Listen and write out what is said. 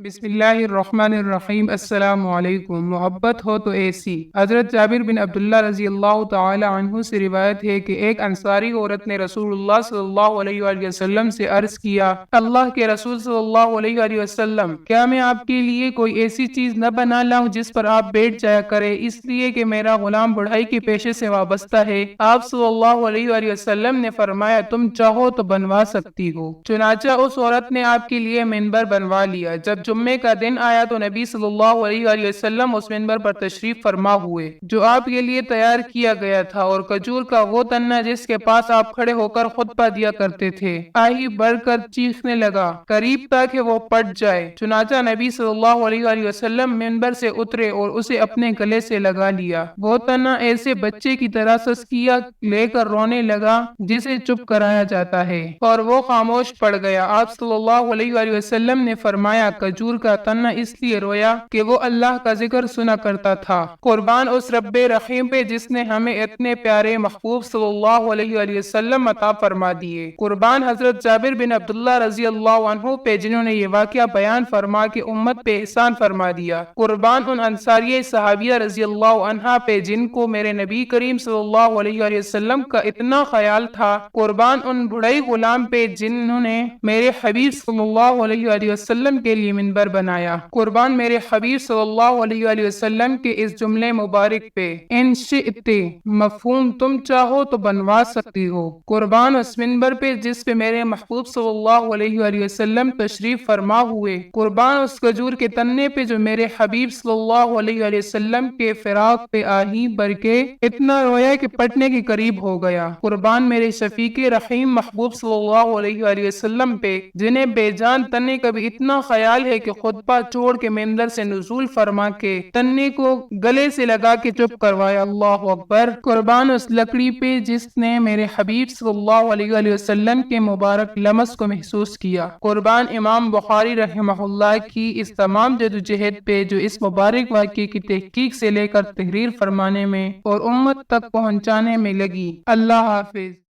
بسم اللہ الرحمن الرحیم۔ السلام علیکم۔ محبت ہو تو ایسی۔ حضرت جابر بن عبداللہ رضی اللہ تعالی عنہ سے روایت ہے کہ ایک انصاری عورت نے رسول اللہ صلی اللہ علیہ وآلہ وسلم سے عرض کیا، اللہ کے رسول صلی اللہ علیہ وآلہ وسلم، کیا میں آپ کے لیے کوئی ایسی چیز نہ بنا لاؤں جس پر آپ بیٹھ جایا کرے، اس لیے کہ میرا غلام بڑھائی کے پیشے سے وابستہ ہے؟ آپ صلی اللہ علیہ وآلہ وسلم نے فرمایا، تم چاہو تو بنوا سکتی ہو۔ چنانچہ اس عورت نے آپ کے لیے منبر بنوا لیا۔ جب جمعے کا دن آیا تو نبی صلی اللہ علیہ وآلہ وسلم اس منبر پر تشریف فرما ہوئے جو آپ کے لیے تیار کیا گیا تھا، اور کھجور کا وہ تنا جس کے پاس آپ کھڑے ہو کر خطبہ دیا کرتے تھے آہی بڑھ کر چیخنے لگا، قریب تھا کہ وہ پٹ جائے۔ چنانچہ نبی صلی اللہ علیہ وآلہ وسلم منبر سے اترے اور اسے اپنے گلے سے لگا لیا۔ وہ تنا ایسے بچے کی طرح سسکیاں لے کر رونے لگا جسے چپ کرایا جاتا ہے، اور وہ خاموش پڑ گیا۔ آپ صلی اللہ علیہ وآلہ وسلم نے فرمایا، کھجور کا تنا اس لیے رویا کہ وہ اللہ کا ذکر سنا کرتا تھا۔ قربان اس رب رحیم پہ جس نے ہمیں اتنے پیارے محبوب صلی اللہ علیہ وآلہ وسلم عطا فرما دیے۔ قربان حضرت جابر بن عبداللہ رضی اللہ عنہ پہ جنہوں نے یہ واقعہ بیان فرما کے امت پہ احسان فرما دیا۔ قربان ان انصاریہ صحابیہ رضی اللہ عنہ پہ جن کو میرے نبی کریم صلی اللہ علیہ وآلہ وسلم کا اتنا خیال تھا۔ قربان ان بڑھئی غلام پہ جنہوں نے میرے حبیب صلی اللہ علیہ وآلہ وسلم کے لیے منبر بنایا۔ قربان میرے حبیب صلی اللہ علیہ وآلہ وسلم کے اس جملے مبارک پہ، ان شئت، مفہوم تم چاہو تو بنوا سکتی ہو۔ قربان اس منبر پہ جس پہ میرے محبوب صلی اللہ علیہ وآلہ وسلم تشریف فرما ہوئے۔ قربان اس کھجور کے تنے پہ جو میرے حبیب صلی اللہ علیہ وآلہ وسلم کے فراق پہ آہی بھر کے اتنا رویا کہ پٹنے کے قریب ہو گیا۔ قربان میرے شفیق رحیم محبوب صلی اللہ علیہ وآلہ وسلم پہ جنہیں بے جان تنے کا بھی اتنا خیال ہے کہ خطبہ چھوڑ کے منبر سے نزول فرما کے تنے کو گلے سے لگا کے چپ کروایا۔ اللہ اکبر۔ قربان اس لکڑی پہ جس نے میرے حبیب صلی اللہ علیہ وآلہ وسلم کے مبارک لمس کو محسوس کیا۔ قربان امام بخاری رحمہ اللہ کی اس تمام جدوجہد پہ جو اس مبارک واقعے کی تحقیق سے لے کر تحریر فرمانے میں اور امت تک پہنچانے میں لگی۔ اللہ حافظ۔